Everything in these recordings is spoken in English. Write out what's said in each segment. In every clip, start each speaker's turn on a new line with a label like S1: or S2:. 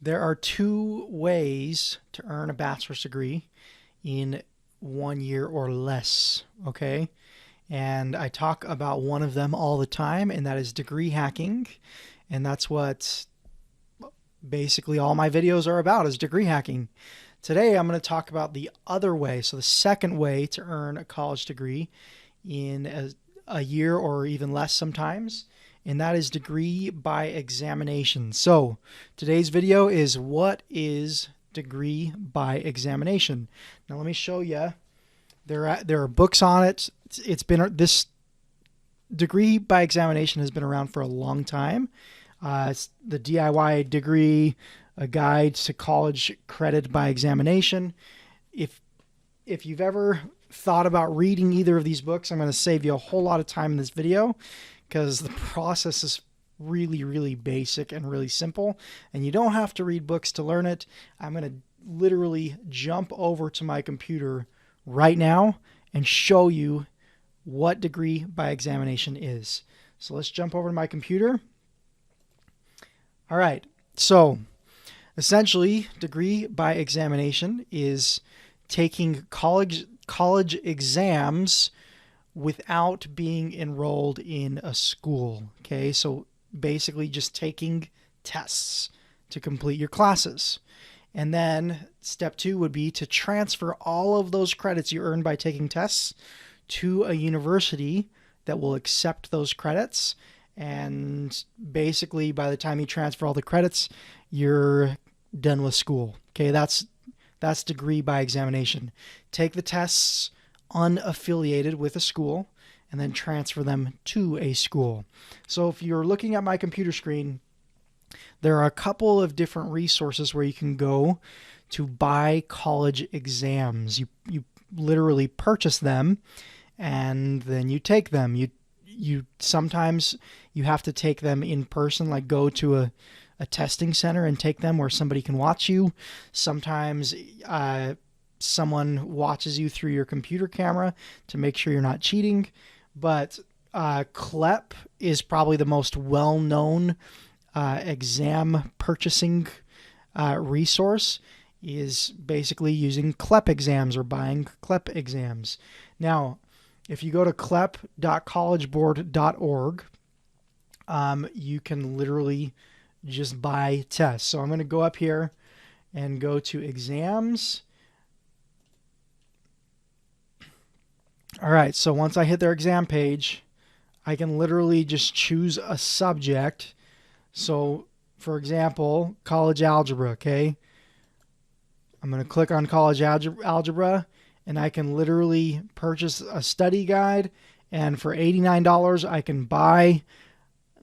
S1: There are two ways to earn a bachelor's degree in 1 year or less, okay? And I talk about one of them all the time, and that is degree hacking. And that's what basically all my videos are about, is degree hacking. Today I'm going to talk about the other way, so the second way to earn a college degree in a year or even less sometimes, and that is degree by examination. So today's video is, what is degree by examination? Now let me show you. There are books on it. This degree by examination has been around for a long time. It's the DIY degree, a guide to college credit by examination. If you've ever thought about reading either of these books, I'm going to save you a whole lot of time in this video, because the process is really, really basic and really simple, and you don't have to read books to learn it. I'm going to literally jump over to my computer right now and show you what degree by examination is. So let's jump over to my computer. All right, so essentially, degree by examination is taking college exams without being enrolled in a school. Okay, so basically just taking tests to complete your classes. And then step 2 would be to transfer all of those credits you earned by taking tests to a university that will accept those credits. And basically, by the time you transfer all the credits, you're done with school. Okay, that's degree by examination. Take the tests unaffiliated with a school and then transfer them to a school. So if you're looking at my computer screen, there are a couple of different resources where you can go to buy college exams. You literally purchase them and then you take them. You sometimes you have to take them in person, like go to a testing center and take them where somebody can watch you. Sometimes someone watches you through your computer camera to make sure you're not cheating. But CLEP is probably the most well-known exam purchasing resource, is basically using CLEP exams or buying CLEP exams. Now, if you go to clep.collegeboard.org, you can literally just buy tests. So I'm going to go up here and go to exams. All right, so once I hit their exam page, I can literally just choose a subject. So, for example, college algebra, okay? I'm going to click on college algebra, and I can literally purchase a study guide, and for $89, I can buy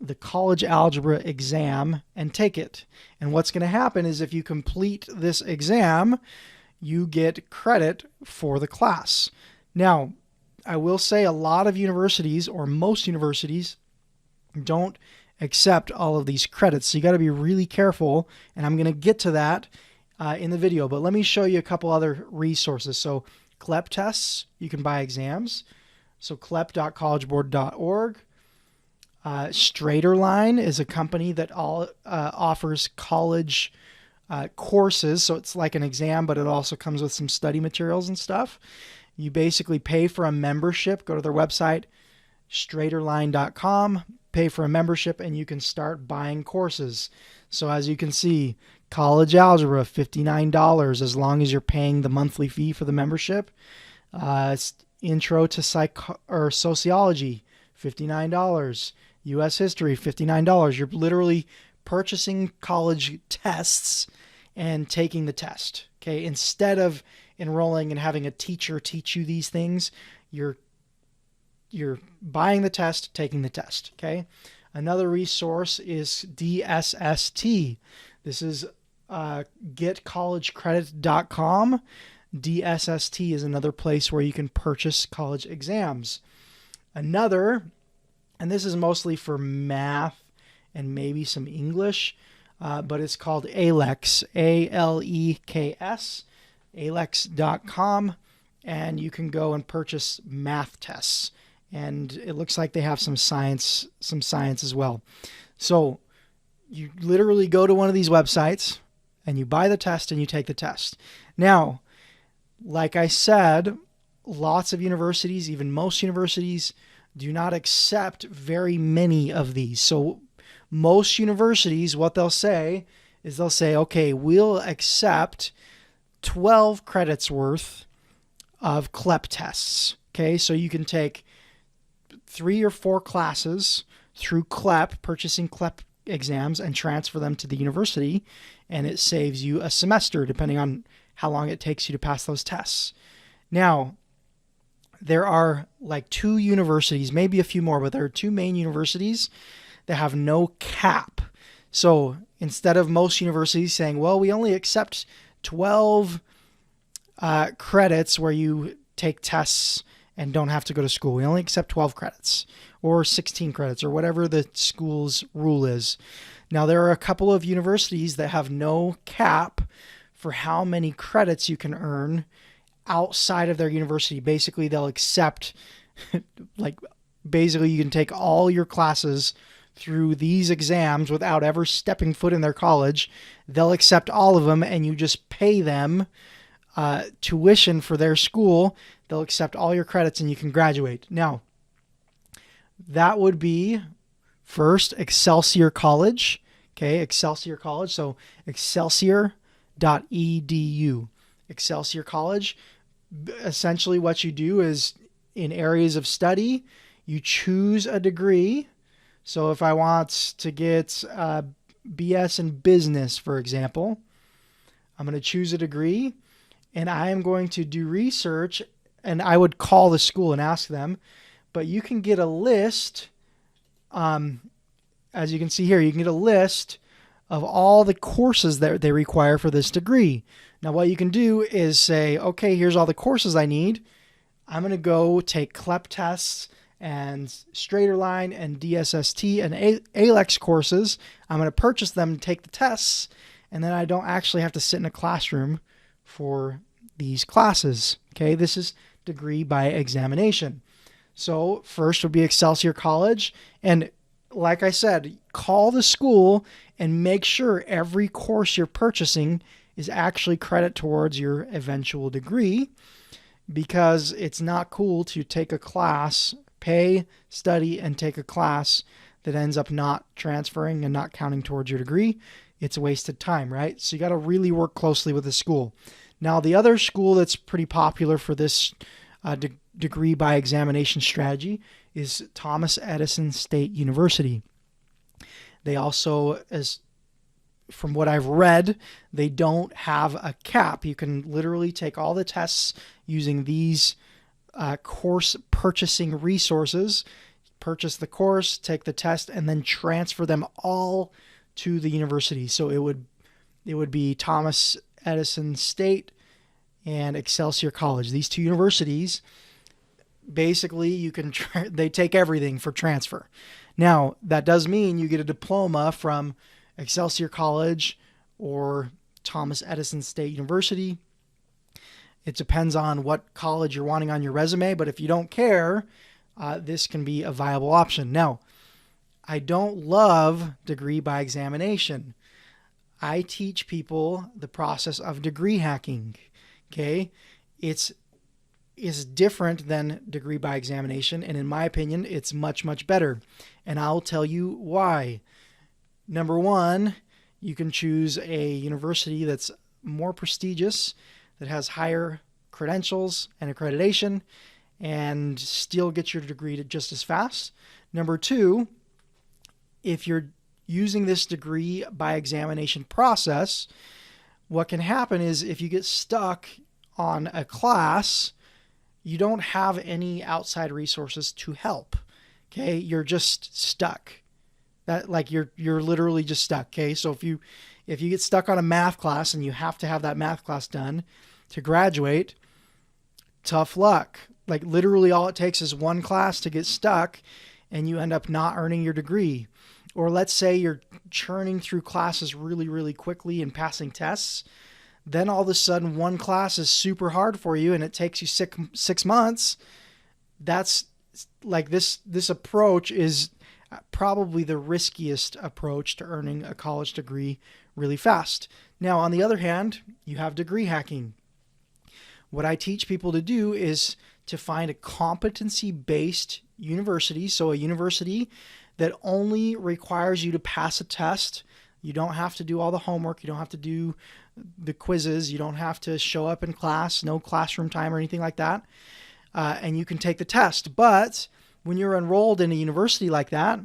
S1: the college algebra exam and take it. And what's going to happen is, if you complete this exam, you get credit for the class. Now, I will say a lot of universities, or most universities, don't accept all of these credits. So you got to be really careful, and I'm going to get to that in the video. But let me show you a couple other resources. So CLEP tests, you can buy exams. So clep.collegeboard.org. Straighterline is a company that offers college courses. So it's like an exam, but it also comes with some study materials and stuff. You basically pay for a membership. Go to their website, straighterline.com, pay for a membership, and you can start buying courses. So as you can see, college algebra, $59, as long as you're paying the monthly fee for the membership. Intro to sociology, $59. U.S. history, $59. You're literally purchasing college tests and taking the test. Okay, instead of enrolling and having a teacher teach you these things, you're buying the test, taking the test. Okay, another resource is DSST. This is getcollegecredit.com. DSST is another place where you can purchase college exams. Another, and this is mostly for math and maybe some English, but it's called ALEKS, ALEKS, alex.com, and you can go and purchase math tests. And it looks like they have some science as well. So you literally go to one of these websites, and you buy the test and you take the test. Now, like I said, lots of universities, even most universities, do not accept very many of these. So most universities, what they'll say is okay, we'll accept 12 credits worth of CLEP tests. Okay, so you can take 3 or 4 classes through CLEP, purchasing CLEP exams, and transfer them to the university, and it saves you a semester depending on how long it takes you to pass those tests. Now, there are like 2 universities, maybe a few more, but there are 2 main universities that have no cap. So instead of most universities saying, well, we only accept 12 credits where you take tests and don't have to go to school. We only accept 12 credits or 16 credits or whatever the school's rule is. Now, there are a couple of universities that have no cap for how many credits you can earn outside of their university. Basically, they'll accept, basically you can take all your classes through these exams without ever stepping foot in their college. They'll accept all of them, and you just pay them tuition for their school. They'll accept all your credits and you can graduate. Now, that would be first Excelsior College. Okay, Excelsior College. So excelsior.edu. Excelsior College. Essentially what you do is in areas of study, you choose a degree. So if I want to get BS in business, for example, I'm going to choose a degree and I am going to do research, and I would call the school and ask them, but you can get a list, as you can see here, you can get a list of all the courses that they require for this degree. Now, what you can do is say, okay, here's all the courses I need. I'm going to go take CLEP tests and straighter line and DSST and ALEX courses. I'm going to purchase them and take the tests, and then I don't actually have to sit in a classroom for these classes. Okay, this is degree by examination. So first would be Excelsior College, and like I said, call the school and make sure every course you're purchasing is actually credit towards your eventual degree, because it's not cool to take a class, pay, study, and take a class that ends up not transferring and not counting towards your degree. It's a wasted time, right? So you got to really work closely with the school. Now, the other school that's pretty popular for this degree by examination strategy is Thomas Edison State University. They also, as from what I've read, they don't have a cap. You can literally take all the tests using these course purchasing resources, purchase the course, take the test, and then transfer them all to the university. So it would be Thomas Edison State and Excelsior College. These 2 universities, basically, you can they take everything for transfer. Now, that does mean you get a diploma from Excelsior College or Thomas Edison State University. It depends on what college you're wanting on your resume, but if you don't care, this can be a viable option. Now, I don't love degree by examination. I teach people the process of degree hacking. Okay? It's different than degree by examination, and in my opinion, it's much, much better. And I'll tell you why. Number one, you can choose a university that's more prestigious, that has higher credentials and accreditation, and still get your degree just as fast. Number two, if you're using this degree by examination process, what can happen is if you get stuck on a class, you don't have any outside resources to help. Okay, you're just stuck. That you're literally just stuck. Okay, so if you get stuck on a math class and you have to have that math class done to graduate, tough luck. Like literally all it takes is one class to get stuck and you end up not earning your degree. Or let's say you're churning through classes really, really quickly and passing tests. Then all of a sudden one class is super hard for you and it takes you 6 months. That's like this approach is probably the riskiest approach to earning a college degree really fast. Now, on the other hand, you have degree hacking. What I teach people to do is to find a competency-based university, so a university that only requires you to pass a test. You don't have to do all the homework. You don't have to do the quizzes. You don't have to show up in class, no classroom time or anything like that. And you can take the test. But when you're enrolled in a university like that,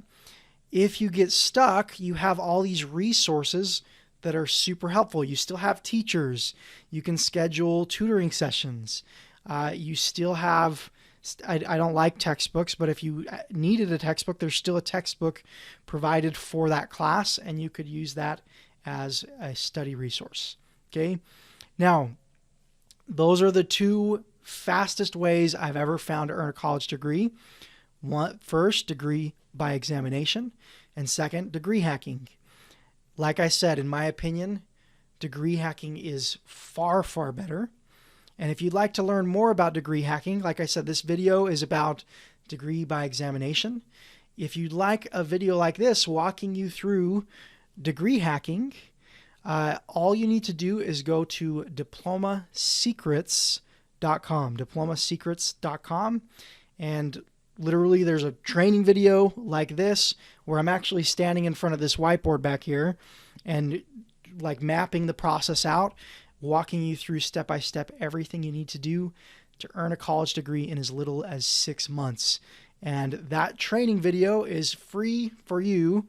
S1: if you get stuck, you have all these resources that are super helpful. You still have teachers. You can schedule tutoring sessions. You still have, I don't like textbooks, but if you needed a textbook, there's still a textbook provided for that class, and you could use that as a study resource. Okay. Now, those are the two fastest ways I've ever found to earn a college degree. First, degree by examination, and second, degree hacking. Like I said, in my opinion, degree hacking is far, far better. And if you'd like to learn more about degree hacking, like I said, this video is about degree by examination. If you'd like a video like this walking you through degree hacking, all you need to do is go to diplomasecrets.com, diplomasecrets.com, and literally there's a training video like this where I'm actually standing in front of this whiteboard back here and like mapping the process out, walking you through step by step everything you need to do to earn a college degree in as little as 6 months. And that training video is free for you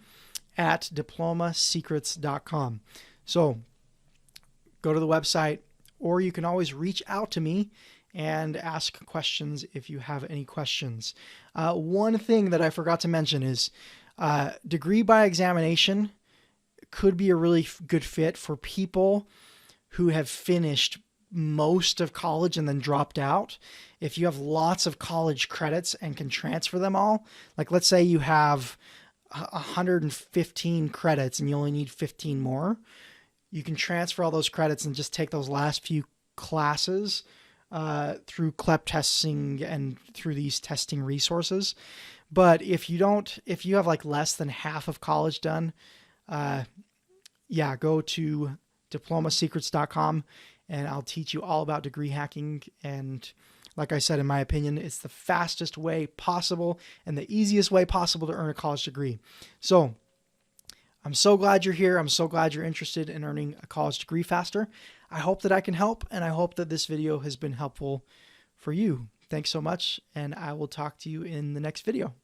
S1: at diplomasecrets.com. So go to the website, or you can always reach out to me and ask questions if you have any questions. One thing that I forgot to mention is degree by examination could be a really good fit for people who have finished most of college and then dropped out. If you have lots of college credits and can transfer them all, like let's say you have 115 credits and you only need 15 more, you can transfer all those credits and just take those last few classes through CLEP testing and through these testing resources. But if you have like less than half of college done, go to diplomasecrets.com and I'll teach you all about degree hacking. And like I said, in my opinion, it's the fastest way possible and the easiest way possible to earn a college degree. So I'm so glad you're here. I'm so glad you're interested in earning a college degree faster. I hope that I can help, and I hope that this video has been helpful for you. Thanks so much, and I will talk to you in the next video.